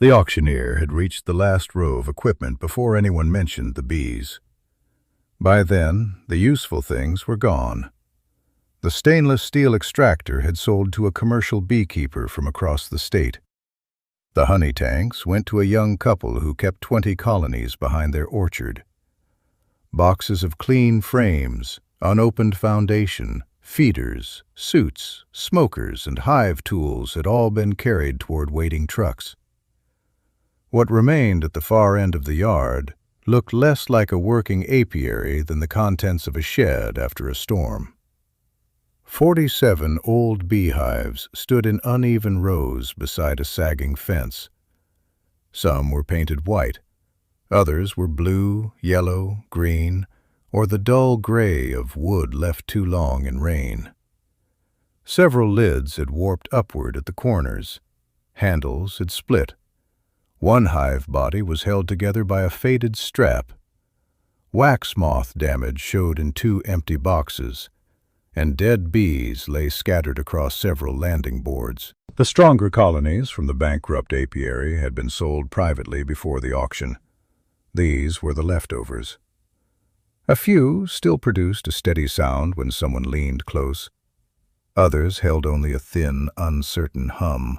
The auctioneer had reached the last row of equipment before anyone mentioned the bees. By then, the useful things were gone. The stainless steel extractor had sold to a commercial beekeeper from across the state. The honey tanks went to a young couple who kept 20 colonies behind their orchard. Boxes of clean frames, unopened foundation, feeders, suits, smokers, and hive tools had all been carried toward waiting trucks. What remained at the far end of the yard looked less like a working apiary than the contents of a shed after a storm. 47 old beehives stood in uneven rows beside a sagging fence. Some were painted white, others were blue, yellow, green, or the dull gray of wood left too long in rain. Several lids had warped upward at the corners. Handles had split. One hive body was held together by a faded strap. Wax moth damage showed in 2 empty boxes, and dead bees lay scattered across several landing boards. The stronger colonies from the bankrupt apiary had been sold privately before the auction. These were the leftovers. A few still produced a steady sound when someone leaned close. Others held only a thin, uncertain hum.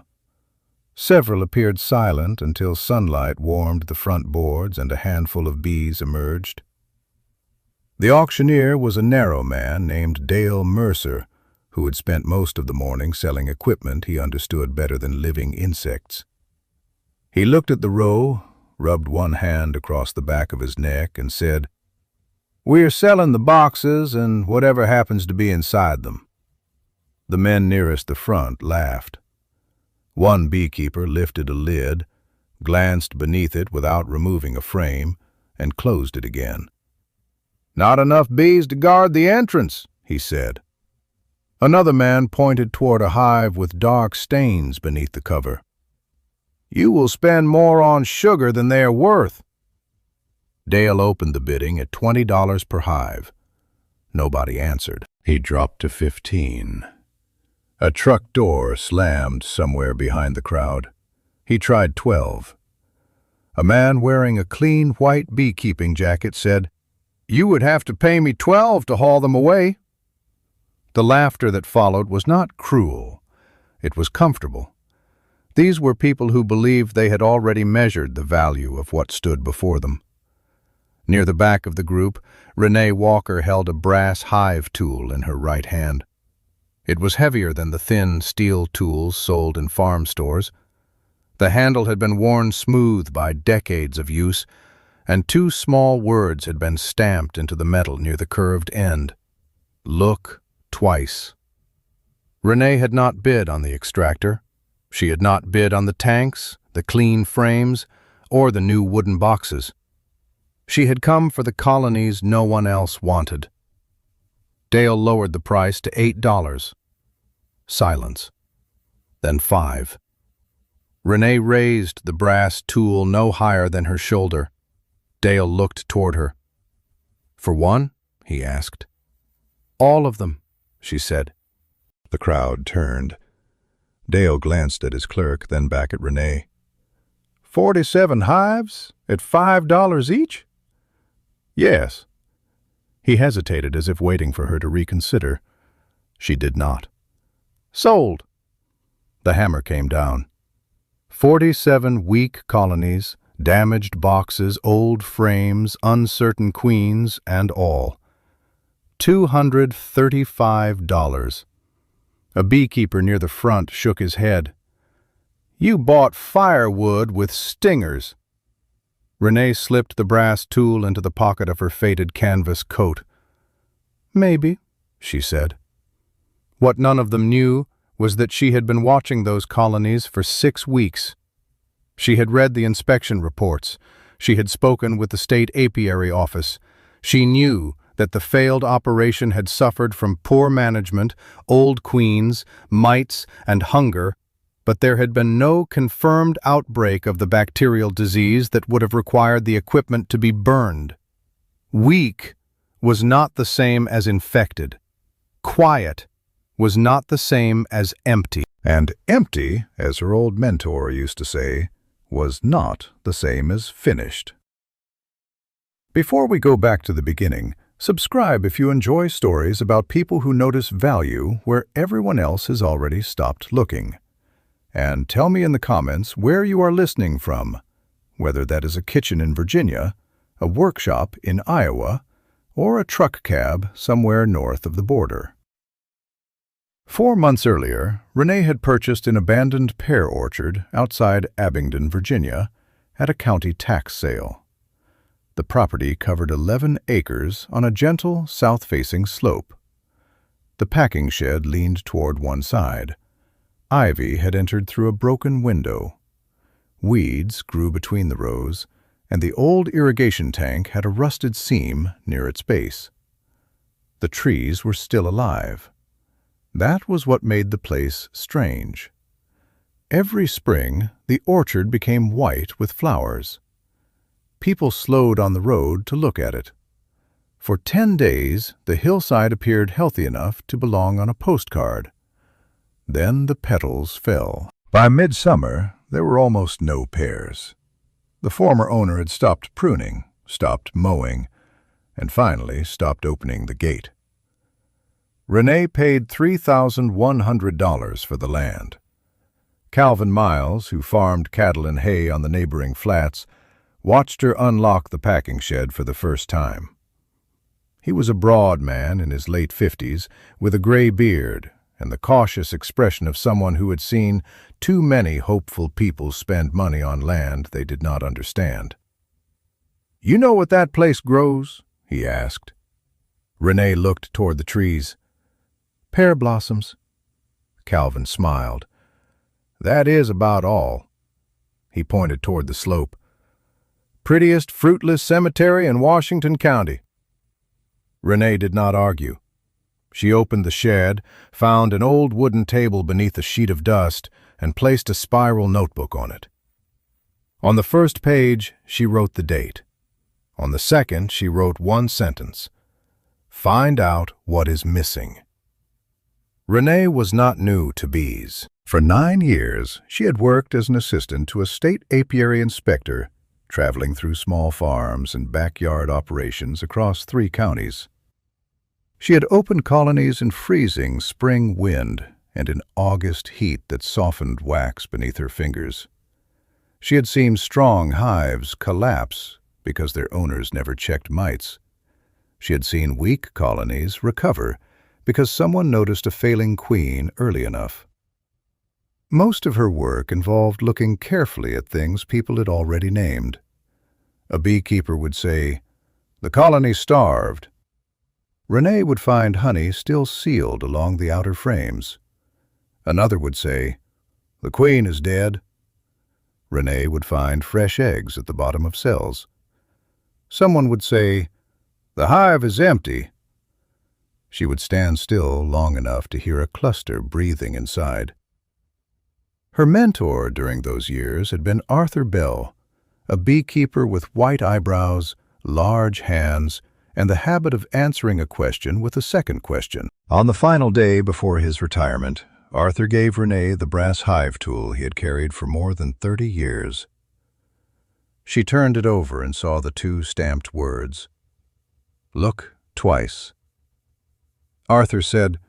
Several appeared silent until sunlight warmed the front boards and a handful of bees emerged. The auctioneer was a narrow man named Dale Mercer, who had spent most of the morning selling equipment he understood better than living insects. He looked at the row, rubbed one hand across the back of his neck, and said, "We're selling the boxes and whatever happens to be inside them." The men nearest the front laughed. One beekeeper lifted a lid, glanced beneath it without removing a frame, and closed it again. "Not enough bees to guard the entrance," he said. Another man pointed toward a hive with dark stains beneath the cover. "You will spend more on sugar than they are worth." Dale opened the bidding at $20 per hive. Nobody answered. He dropped to 15. A truck door slammed somewhere behind the crowd. He tried 12. A man wearing a clean white beekeeping jacket said, "You would have to pay me 12 to haul them away." The laughter that followed was not cruel. It was comfortable. These were people who believed they had already measured the value of what stood before them. Near the back of the group, Renee Walker held a brass hive tool in her right hand. It was heavier than the thin steel tools sold in farm stores. The handle had been worn smooth by decades of use, and 2 small words had been stamped into the metal near the curved end. "Look twice." Renee had not bid on the extractor. She had not bid on the tanks, the clean frames, or the new wooden boxes. She had come for the colonies no one else wanted. Dale lowered the price to $8. Silence. Then 5. Renee raised the brass tool no higher than her shoulder. Dale looked toward her. "For one?" he asked. "All of them," she said. The crowd turned. Dale glanced at his clerk, then back at Renee. 47 hives at $5 each?" "Yes." He hesitated as if waiting for her to reconsider. She did not. "Sold." The hammer came down. 47 weak colonies, damaged boxes, old frames, uncertain queens, and all. $235. A beekeeper near the front shook his head. "You bought firewood with stingers." Renee slipped the brass tool into the pocket of her faded canvas coat. "Maybe," she said. What none of them knew was that she had been watching those colonies for 6 weeks. She had read the inspection reports. She had spoken with the state apiary office. She knew that the failed operation had suffered from poor management, old queens, mites, and hunger, but there had been no confirmed outbreak of the bacterial disease that would have required the equipment to be burned. Weak was not the same as infected. Quiet was not the same as empty. And empty, as her old mentor used to say, was not the same as finished. Before we go back to the beginning, subscribe if you enjoy stories about people who notice value where everyone else has already stopped looking. And tell me in the comments where you are listening from, whether that is a kitchen in Virginia, a workshop in Iowa, or a truck cab somewhere north of the border. 4 months earlier, Renee had purchased an abandoned pear orchard outside Abingdon, Virginia, at a county tax sale. The property covered 11 acres on a gentle south-facing slope. The packing shed leaned toward one side. Ivy had entered through a broken window. Weeds grew between the rows, and the old irrigation tank had a rusted seam near its base. The trees were still alive. That was what made the place strange. Every spring, the orchard became white with flowers. People slowed on the road to look at it. For 10 days, the hillside appeared healthy enough to belong on a postcard. Then the petals fell. By midsummer, there were almost no pears. The former owner had stopped pruning, stopped mowing, and finally stopped opening the gate. Renee paid $3,100 for the land. Calvin Miles, who farmed cattle and hay on the neighboring flats, watched her unlock the packing shed for the first time. He was a broad man in his late 50s, with a gray beard and the cautious expression of someone who had seen too many hopeful people spend money on land they did not understand. "You know what that place grows?" he asked. Renee looked toward the trees. "Pear blossoms." Calvin smiled. "That is about all." He pointed toward the slope. "Prettiest fruitless cemetery in Washington County." Renee did not argue. She opened the shed, found an old wooden table beneath a sheet of dust, and placed a spiral notebook on it. On the first page, she wrote the date. On the second, she wrote one sentence: "Find out what is missing." Renee was not new to bees. For 9 years, she had worked as an assistant to a state apiary inspector, traveling through small farms and backyard operations across 3 counties. She had opened colonies in freezing spring wind and in August heat that softened wax beneath her fingers. She had seen strong hives collapse because their owners never checked mites. She had seen weak colonies recover because someone noticed a failing queen early enough. Most of her work involved looking carefully at things people had already named. A beekeeper would say, "The colony starved." Renee would find honey still sealed along the outer frames. Another would say, "The queen is dead." Renee would find fresh eggs at the bottom of cells. Someone would say, "The hive is empty." She would stand still long enough to hear a cluster breathing inside. Her mentor during those years had been Arthur Bell, a beekeeper with white eyebrows, large hands, and the habit of answering a question with a second question. On the final day before his retirement, Arthur gave Renee the brass hive tool he had carried for more than 30 years. She turned it over and saw the 2 stamped words, "Look twice." Arthur said,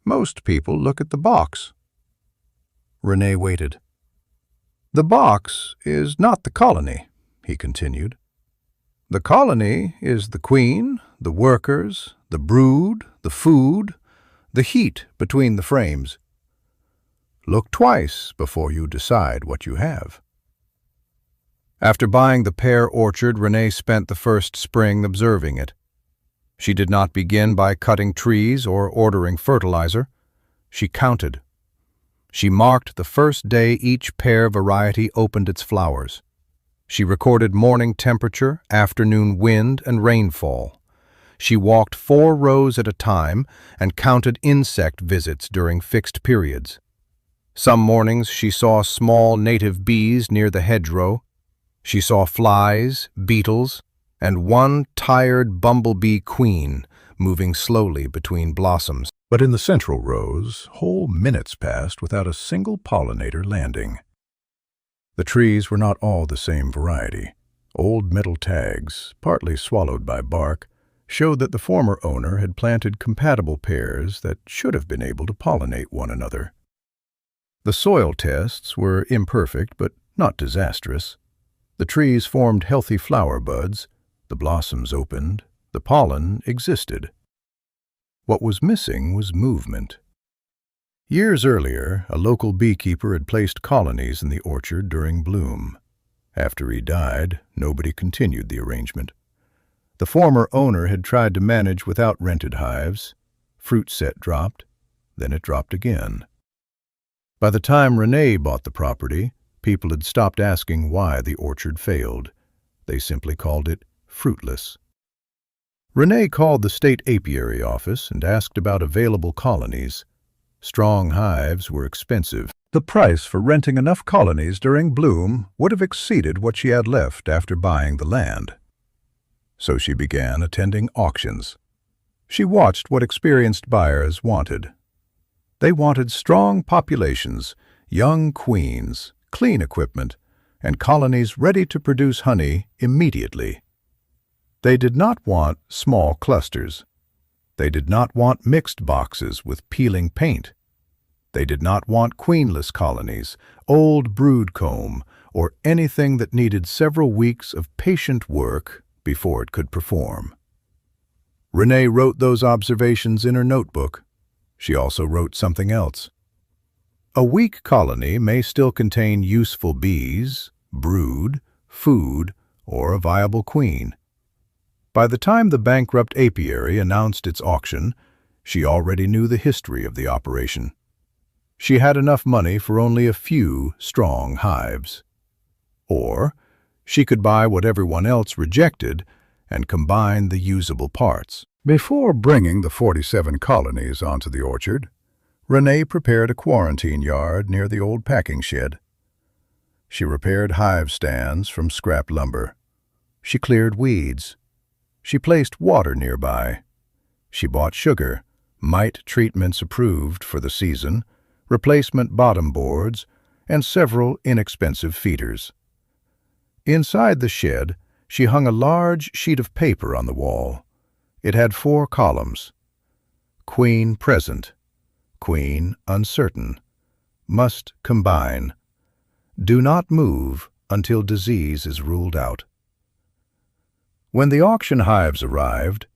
"Most people look at the box." Renee waited. "The box is not the colony," he continued. "The colony is the queen, the workers, the brood, the food, the heat between the frames. Look twice before you decide what you have." After buying the pear orchard, Renee spent the first spring observing it. She did not begin by cutting trees or ordering fertilizer. She counted. She marked the first day each pear variety opened its flowers. She recorded morning temperature, afternoon wind, and rainfall. She walked 4 rows at a time and counted insect visits during fixed periods. Some mornings she saw small native bees near the hedgerow. She saw flies, beetles, and one tired bumblebee queen moving slowly between blossoms. But in the central rows, whole minutes passed without a single pollinator landing. The trees were not all the same variety. Old metal tags, partly swallowed by bark, showed that the former owner had planted compatible pairs that should have been able to pollinate one another. The soil tests were imperfect but not disastrous. The trees formed healthy flower buds, the blossoms opened, the pollen existed. What was missing was movement. Years earlier, a local beekeeper had placed colonies in the orchard during bloom. After he died, nobody continued the arrangement. The former owner had tried to manage without rented hives. Fruit set dropped, then it dropped again. By the time Renee bought the property, people had stopped asking why the orchard failed. They simply called it Fruitless. Renee called the state apiary office and asked about available colonies. Strong hives were expensive. The price for renting enough colonies during bloom would have exceeded what she had left after buying the land. So she began attending auctions. She watched what experienced buyers wanted. They wanted strong populations, young queens, clean equipment, and colonies ready to produce honey immediately. They did not want small clusters. They did not want mixed boxes with peeling paint. They did not want queenless colonies, old brood comb, or anything that needed several weeks of patient work before it could perform. Renee wrote those observations in her notebook. She also wrote something else. A weak colony may still contain useful bees, brood, food, or a viable queen. By the time the bankrupt apiary announced its auction, she already knew the history of the operation. She had enough money for only a few strong hives. Or she could buy what everyone else rejected and combine the usable parts. Before bringing the 47 colonies onto the orchard, Renee prepared a quarantine yard near the old packing shed. She repaired hive stands from scrap lumber. She cleared weeds. She placed water nearby. She bought sugar, mite treatments approved for the season, replacement bottom boards, and several inexpensive feeders. Inside the shed, she hung a large sheet of paper on the wall. It had 4 columns. Queen present. Queen uncertain. Must combine. Do not move until disease is ruled out. When the auction hives arrived,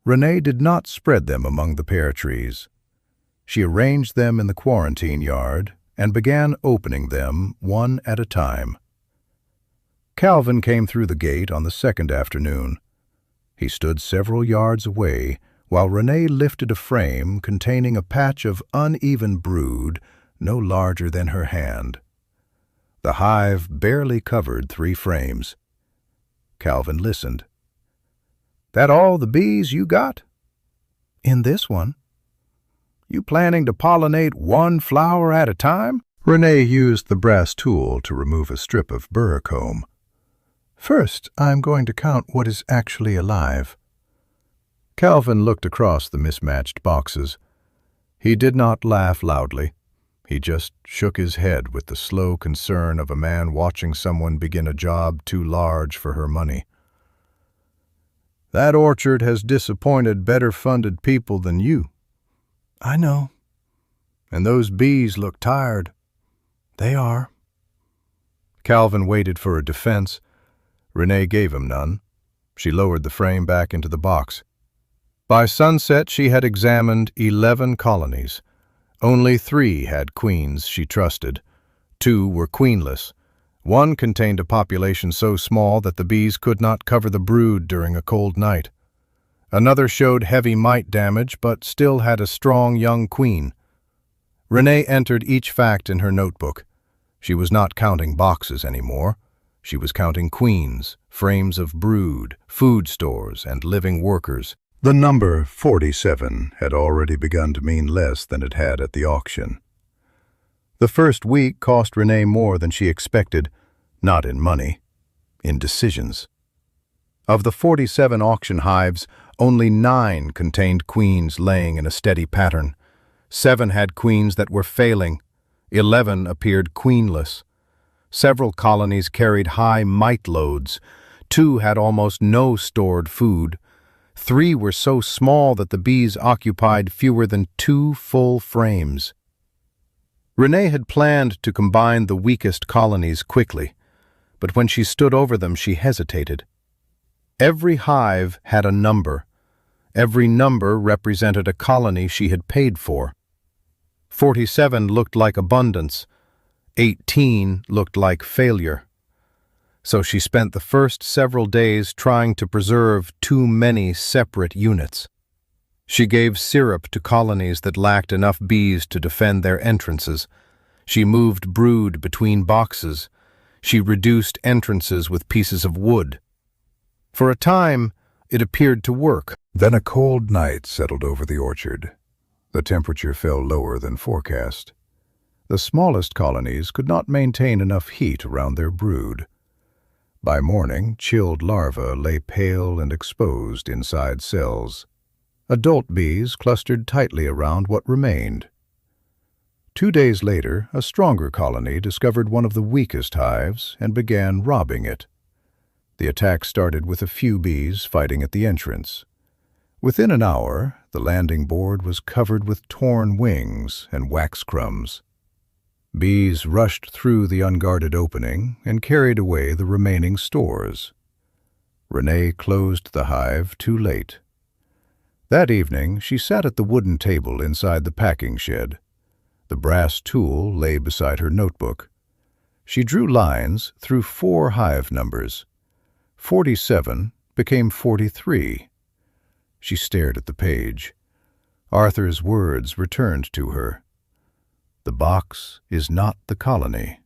Renee did not spread them among the pear trees. She arranged them in the quarantine yard and began opening them one at a time. Calvin came through the gate on the second afternoon. He stood several yards away while Renee lifted a frame containing a patch of uneven brood no larger than her hand. The hive barely covered 3 frames. Calvin listened. "That all the bees you got?" "In this one." "You planning to pollinate one flower at a time?" Renee used the brass tool to remove a strip of burr comb. "First, I'm going to count what is actually alive." Calvin looked across the mismatched boxes. He did not laugh loudly. He just shook his head with the slow concern of a man watching someone begin a job too large for her money. "That orchard has disappointed better-funded people than you." "I know." "And those bees look tired." "They are." Calvin waited for a defense. Renee gave him none. She lowered the frame back into the box. By sunset, she had examined 11 colonies. Only 3 had queens she trusted. 2 were queenless. 1 contained a population so small that the bees could not cover the brood during a cold night. Another showed heavy mite damage but still had a strong young queen. Renee entered each fact in her notebook. She was not counting boxes anymore. She was counting queens, frames of brood, food stores, and living workers. The number 47 had already begun to mean less than it had at the auction. The first week cost Renee more than she expected, not in money, in decisions. Of the 47 auction hives, only 9 contained queens laying in a steady pattern. 7 had queens that were failing. 11 appeared queenless. Several colonies carried high mite loads. 2 had almost no stored food. 3 were so small that the bees occupied fewer than 2 full frames. Renee had planned to combine the weakest colonies quickly, but when she stood over them, she hesitated. Every hive had a number. Every number represented a colony she had paid for. 47 looked like abundance. 18 looked like failure. So she spent the first several days trying to preserve too many separate units. She gave syrup to colonies that lacked enough bees to defend their entrances. She moved brood between boxes. She reduced entrances with pieces of wood. For a time, it appeared to work. Then a cold night settled over the orchard. The temperature fell lower than forecast. The smallest colonies could not maintain enough heat around their brood. By morning, chilled larvae lay pale and exposed inside cells. Adult bees clustered tightly around what remained. 2 days later, a stronger colony discovered one of the weakest hives and began robbing it. The attack started with a few bees fighting at the entrance. Within an hour, the landing board was covered with torn wings and wax crumbs. Bees rushed through the unguarded opening and carried away the remaining stores. Renee closed the hive too late. That evening, she sat at the wooden table inside the packing shed. The brass tool lay beside her notebook. She drew lines through 4 hive numbers. 47 became 43. She stared at the page. Arthur's words returned to her. The box is not the colony.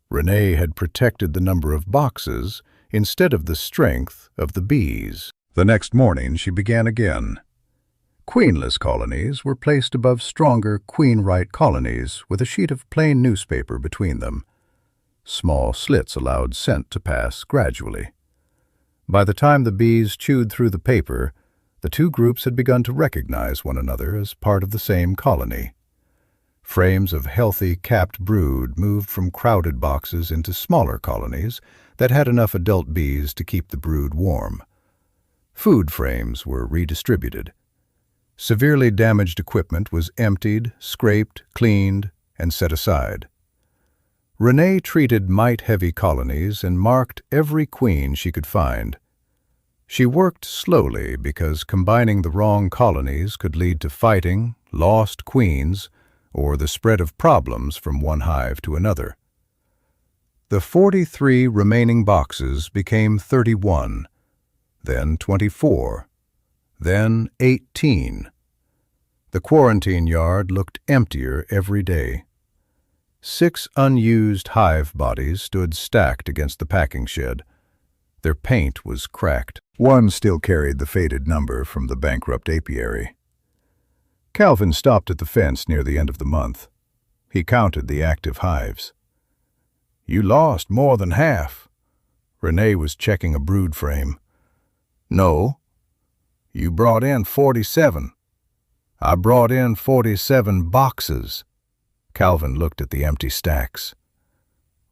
Renee had protected the number of boxes instead of the strength of the bees. The next morning she began again. Queenless colonies were placed above stronger queen-right colonies with a sheet of plain newspaper between them. Small slits allowed scent to pass gradually. By the time the bees chewed through the paper, the 2 groups had begun to recognize one another as part of the same colony. Frames of healthy, capped brood moved from crowded boxes into smaller colonies that had enough adult bees to keep the brood warm. Food frames were redistributed. Severely damaged equipment was emptied, scraped, cleaned, and set aside. Renee treated mite-heavy colonies and marked every queen she could find. She worked slowly because combining the wrong colonies could lead to fighting, lost queens, or the spread of problems from one hive to another. The 43 remaining boxes became 31, then 24, then 18. The quarantine yard looked emptier every day. 6 unused hive bodies stood stacked against the packing shed. Their paint was cracked. One still carried the faded number from the bankrupt apiary. Calvin stopped at the fence near the end of the month. He counted the active hives. "You lost more than half." Renee was checking a brood frame. "No. You brought in 47. I brought in 47 boxes." Calvin looked at the empty stacks.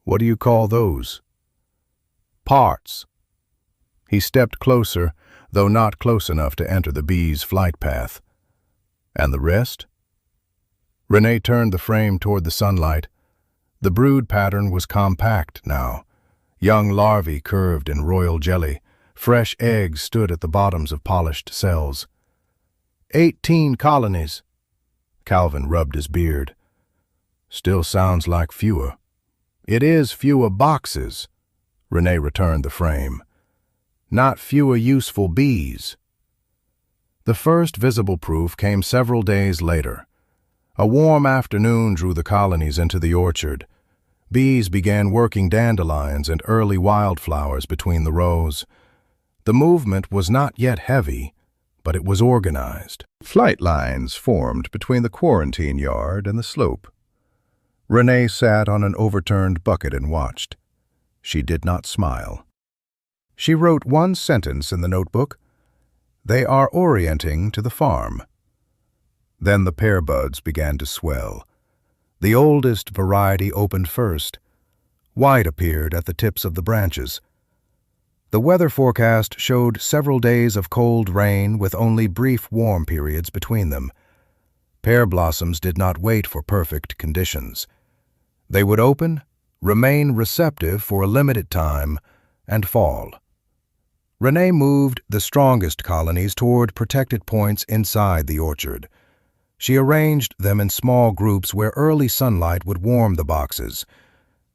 "What do you call those?" "Parts." He stepped closer, though not close enough to enter the bee's flight path. "And the rest?" Renee turned the frame toward the sunlight. The brood pattern was compact now. Young larvae curved in royal jelly. Fresh eggs stood at the bottoms of polished cells. 18 colonies. Calvin rubbed his beard. "Still sounds like fewer." "It is fewer boxes." Renee returned the frame. "Not fewer useful bees." The first visible proof came several days later. A warm afternoon drew the colonies into the orchard. Bees began working dandelions and early wildflowers between the rows. The movement was not yet heavy, but it was organized. Flight lines formed between the quarantine yard and the slope. Renee sat on an overturned bucket and watched. She did not smile. She wrote one sentence in the notebook. "They are orienting to the farm." Then the pear buds began to swell. The oldest variety opened first. White appeared at the tips of the branches. The weather forecast showed several days of cold rain with only brief warm periods between them. Pear blossoms did not wait for perfect conditions. They would open, remain receptive for a limited time, and fall. Renee moved the strongest colonies toward protected points inside the orchard. She arranged them in small groups where early sunlight would warm the boxes.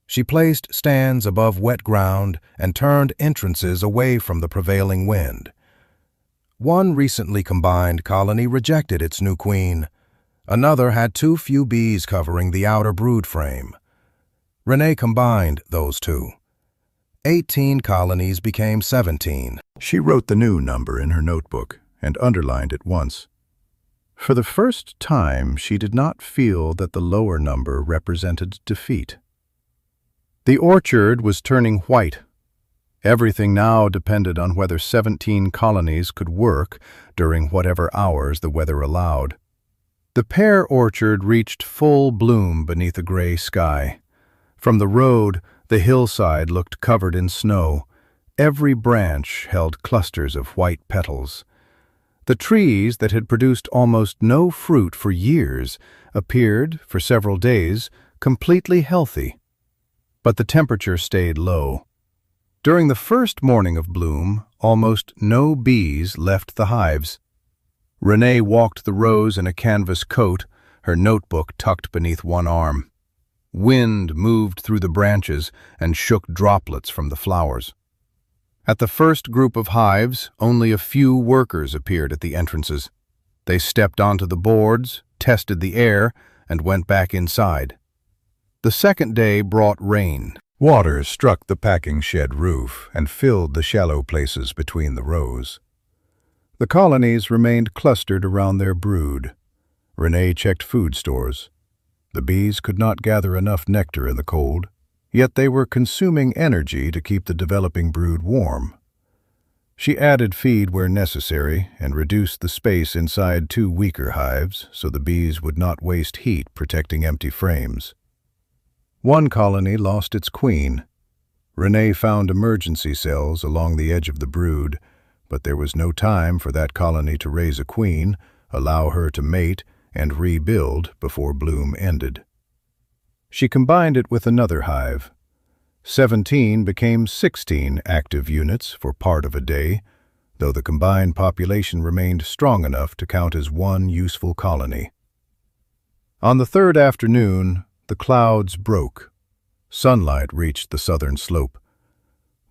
She placed stands above wet ground and turned entrances away from the prevailing wind. One recently combined colony rejected its new queen. Another had too few bees covering the outer brood frame. Renee combined those two. 18 colonies became 17. She wrote the new number in her notebook and underlined it once. For the first time, she did not feel that the lower number represented defeat. The orchard was turning white. Everything now depended on whether 17 colonies could work during whatever hours the weather allowed. The pear orchard reached full bloom beneath a gray sky. From the road, the hillside looked covered in snow. Every branch held clusters of white petals. The trees that had produced almost no fruit for years appeared, for several days, completely healthy. But the temperature stayed low. During the first morning of bloom, almost no bees left the hives. Renee walked the rows in a canvas coat, her notebook tucked beneath one arm. Wind moved through the branches and shook droplets from the flowers. At the first group of hives, only a few workers appeared at the entrances. They stepped onto the boards, tested the air, and went back inside. The second day brought rain. Water struck the packing shed roof and filled the shallow places between the rows. The colonies remained clustered around their brood. Renee checked food stores. The bees could not gather enough nectar in the cold, yet they were consuming energy to keep the developing brood warm. She added feed where necessary and reduced the space inside 2 weaker hives so the bees would not waste heat protecting empty frames. One colony lost its queen. Renee found emergency cells along the edge of the brood, but there was no time for that colony to raise a queen, allow her to mate, and rebuild before bloom ended. She combined it with another hive. 17 became 16 active units for part of a day, though the combined population remained strong enough to count as one useful colony. On the third afternoon, the clouds broke. Sunlight reached the southern slope.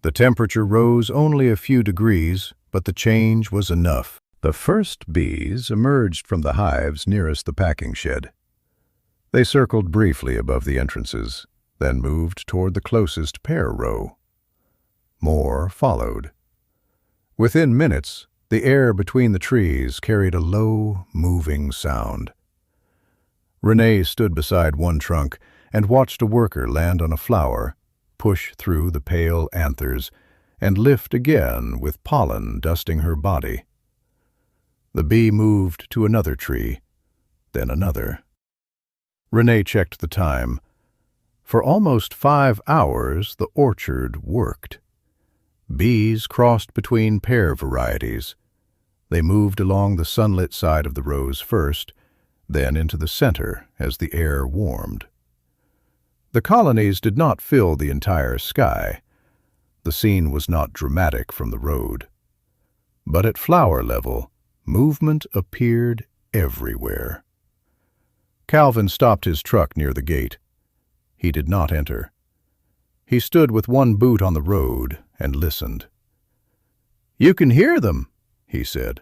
The temperature rose only a few degrees, but the change was enough. The first bees emerged from the hives nearest the packing shed. They circled briefly above the entrances, then moved toward the closest pear row. More followed. Within minutes, the air between the trees carried a low, moving sound. Renee stood beside one trunk and watched a worker land on a flower, push through the pale anthers, and lift again with pollen dusting her body. The bee moved to another tree, then another. Renee checked the time. For almost 5 hours, the orchard worked. Bees crossed between pear varieties. They moved along the sunlit side of the rows first, then into the center as the air warmed. The colonies did not fill the entire sky. The scene was not dramatic from the road. But at flower level, movement appeared everywhere. Calvin stopped his truck near the gate. He did not enter. He stood with one boot on the road and listened. "You can hear them," he said.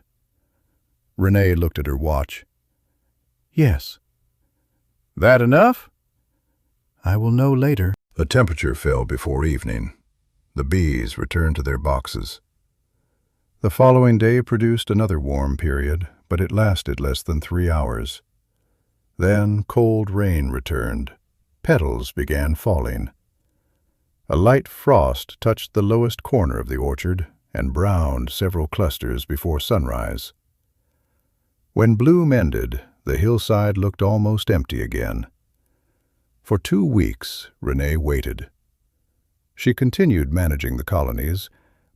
Renee looked at her watch. "Yes." "That enough?" "I will know later." The temperature fell before evening. The bees returned to their boxes. The following day produced another warm period, but it lasted less than 3 hours. Then cold rain returned. Petals began falling. A light frost touched the lowest corner of the orchard and browned several clusters before sunrise. When bloom ended, the hillside looked almost empty again. For 2 weeks, Renee waited. She continued managing the colonies,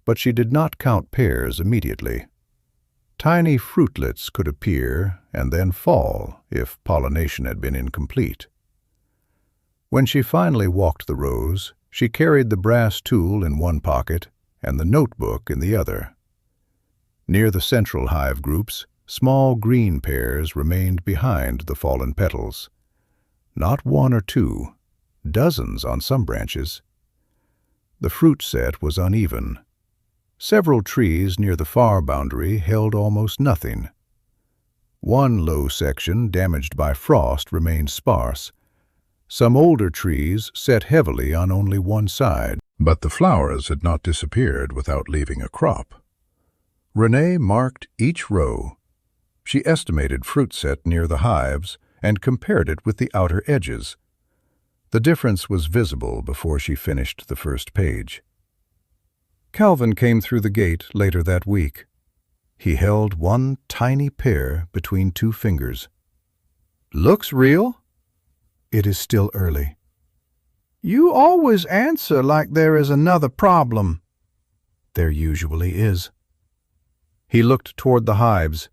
but she did not count pears immediately. Tiny fruitlets could appear and then fall if pollination had been incomplete. When she finally walked the rows, she carried the brass tool in one pocket and the notebook in the other. Near the central hive groups, small green pears remained behind the fallen petals. Not one or two, dozens on some branches. The fruit set was uneven. Several trees near the far boundary held almost nothing. One low section, damaged by frost, remained sparse. Some older trees set heavily on only one side, but the flowers had not disappeared without leaving a crop. Renee marked each row. She estimated fruit set near the hives and compared it with the outer edges. The difference was visible before she finished the first page. Calvin came through the gate later that week. He held one tiny pear between two fingers. "Looks real?" "It is still early." "You always answer like there is another problem." "There usually is." He looked toward the hives.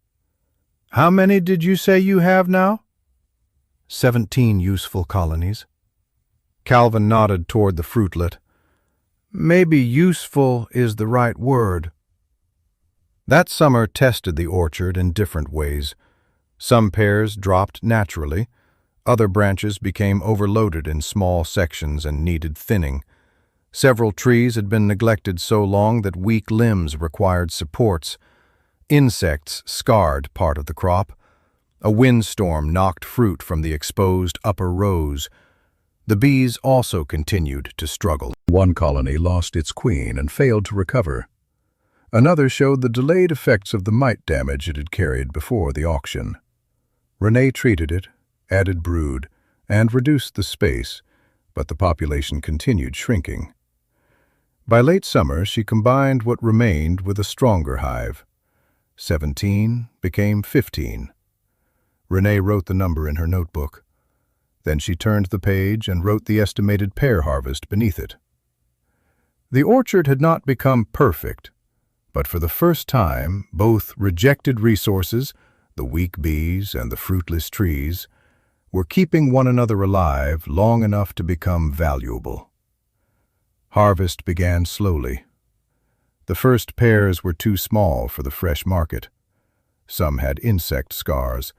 "How many did you say you have now?" 17 useful colonies. Calvin nodded toward the fruitlet. "Maybe useful is the right word." That summer tested the orchard in different ways. Some pears dropped naturally. Other branches became overloaded in small sections and needed thinning. Several trees had been neglected so long that weak limbs required supports. Insects scarred part of the crop. A windstorm knocked fruit from the exposed upper rows. The bees also continued to struggle. One colony lost its queen and failed to recover. Another showed the delayed effects of the mite damage it had carried before the auction. Renee treated it, added brood, and reduced the space, but the population continued shrinking. By late summer, she combined what remained with a stronger hive. 17 became 15. Renee wrote the number in her notebook. Then she turned the page and wrote the estimated pear harvest beneath it. The orchard had not become perfect, but for the first time, both rejected resources, the weak bees and the fruitless trees, were keeping one another alive long enough to become valuable. Harvest began slowly. The first pears were too small for the fresh market. Some had insect scars.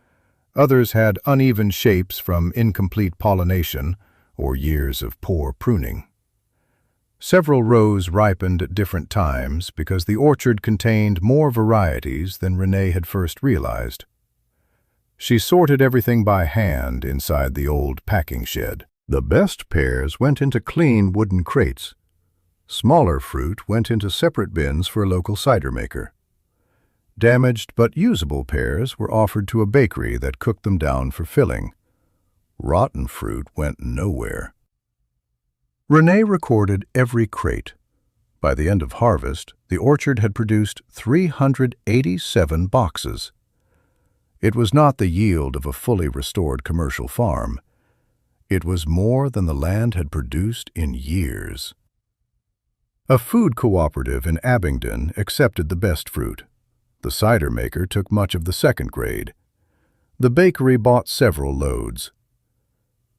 Others had uneven shapes from incomplete pollination or years of poor pruning. Several rows ripened at different times because the orchard contained more varieties than Renee had first realized. She sorted everything by hand inside the old packing shed. The best pears went into clean wooden crates. Smaller fruit went into separate bins for a local cider maker. Damaged but usable pears were offered to a bakery that cooked them down for filling. Rotten fruit went nowhere. Renee recorded every crate. By the end of harvest, the orchard had produced 387 boxes. It was not the yield of a fully restored commercial farm. It was more than the land had produced in years. A food cooperative in Abingdon accepted the best fruit. The cider maker took much of the second grade. The bakery bought several loads.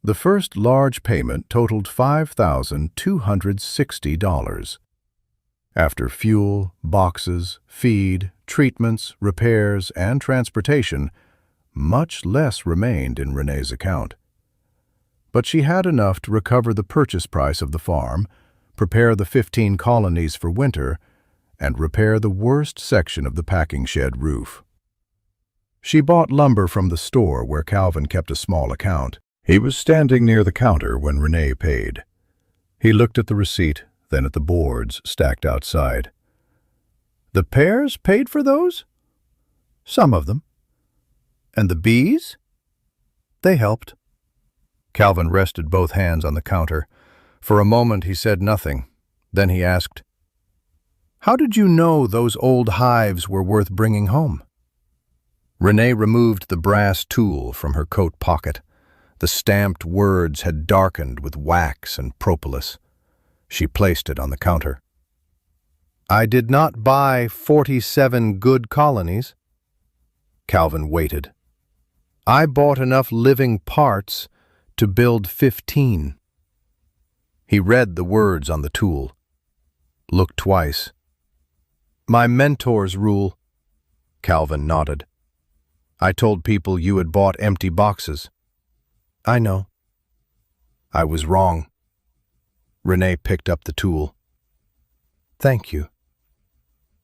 The first large payment totaled $5,260. After fuel, boxes, feed, treatments, repairs, and transportation, much less remained in Renee's account. But she had enough to recover the purchase price of the farm, prepare the 15 colonies for winter, and repair the worst section of the packing shed roof. She bought lumber from the store where Calvin kept a small account. He was standing near the counter when Renee paid. He looked at the receipt, then at the boards stacked outside. "The pears paid for those?" "Some of them." "And the bees?" "They helped." Calvin rested both hands on the counter. For a moment he said nothing. Then he asked, "How did you know those old hives were worth bringing home?" Renee removed the brass tool from her coat pocket. The stamped words had darkened with wax and propolis. She placed it on the counter. "I did not buy 47 good colonies." Calvin waited. "I bought enough living parts to build 15. He read the words on the tool, looked twice. "My mentor's rule." Calvin nodded. "I told people you had bought empty boxes." "I know." "I was wrong." Renee picked up the tool. "Thank you."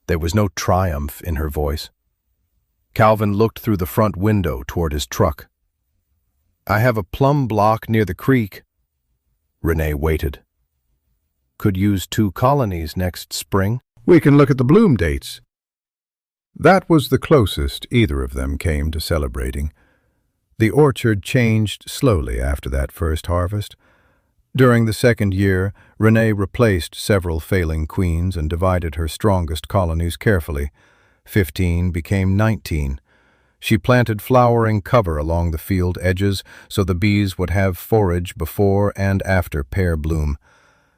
There was no triumph in her voice. Calvin looked through the front window toward his truck. "I have a plum block near the creek." Renee waited. "Could use 2 colonies next spring." "We can look at the bloom dates." That was the closest either of them came to celebrating. The orchard changed slowly after that first harvest. During the second year, Renee replaced several failing queens and divided her strongest colonies carefully. 15 became 19. She planted flowering cover along the field edges so the bees would have forage before and after pear bloom.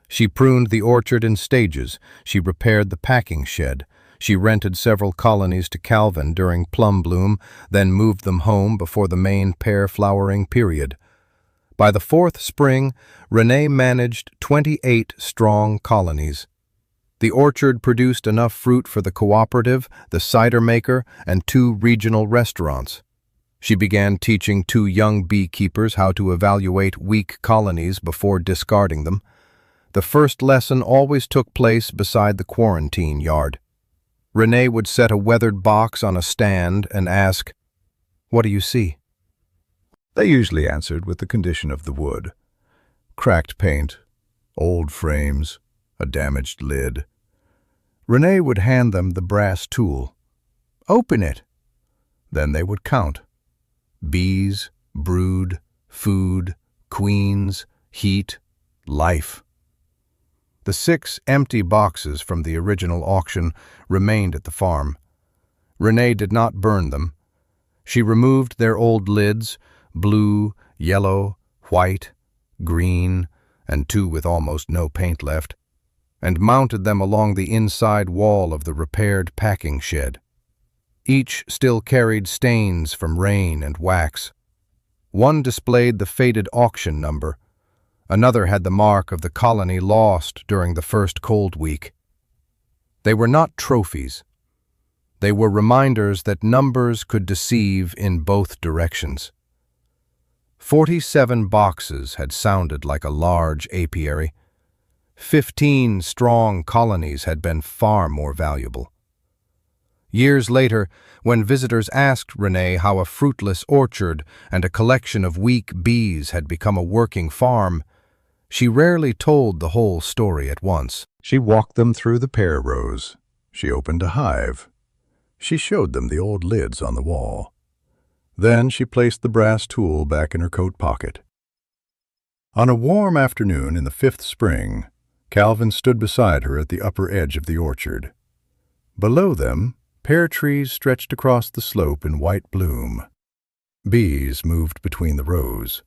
She pruned the orchard in stages. She repaired the packing shed. She rented several colonies to Calvin during plum bloom, then moved them home before the main pear flowering period. By the 4th spring, Renee managed 28 strong colonies. The orchard produced enough fruit for the cooperative, the cider maker, and 2 regional restaurants. She began teaching 2 young beekeepers how to evaluate weak colonies before discarding them. The first lesson always took place beside the quarantine yard. Renee would set a weathered box on a stand and ask, "What do you see?" They usually answered with the condition of the wood. Cracked paint, old frames, a damaged lid. Renee would hand them the brass tool. "Open it." Then they would count. Bees, brood, food, queens, heat, life. The 6 empty boxes from the original auction remained at the farm. Renee did not burn them. She removed their old lids, blue, yellow, white, green, and 2 with almost no paint left, and mounted them along the inside wall of the repaired packing shed. Each still carried stains from rain and wax. One displayed the faded auction number. Another had the mark of the colony lost during the first cold week. They were not trophies. They were reminders that numbers could deceive in both directions. 47 boxes had sounded like a large apiary. 15 strong colonies had been far more valuable. Years later, when visitors asked Renee how a fruitless orchard and a collection of weak bees had become a working farm, she rarely told the whole story at once. She walked them through the pear rows. She opened a hive. She showed them the old lids on the wall. Then she placed the brass tool back in her coat pocket. On a warm afternoon in the 5th spring, Calvin stood beside her at the upper edge of the orchard. Below them, pear trees stretched across the slope in white bloom. Bees moved between the rows.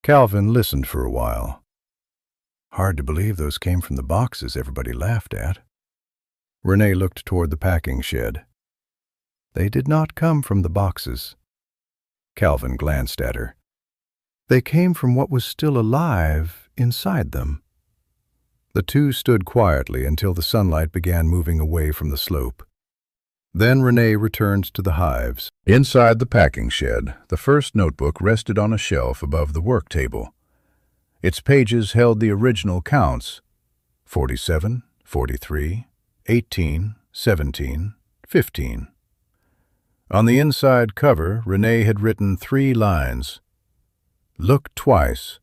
Calvin listened for a while. "Hard to believe those came from the boxes everybody laughed at." Renee looked toward the packing shed. "They did not come from the boxes." Calvin glanced at her. "They came from what was still alive inside them." The 2 stood quietly until the sunlight began moving away from the slope. Then Renee returned to the hives. Inside the packing shed, the first notebook rested on a shelf above the work table. Its pages held the original counts: 47, 43, 18, 17, 15. On the inside cover, Renee had written 3 lines. "Look twice.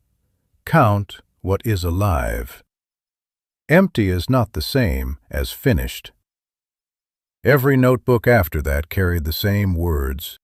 Count what is alive." Empty is not the same as finished. Every notebook after that carried the same words.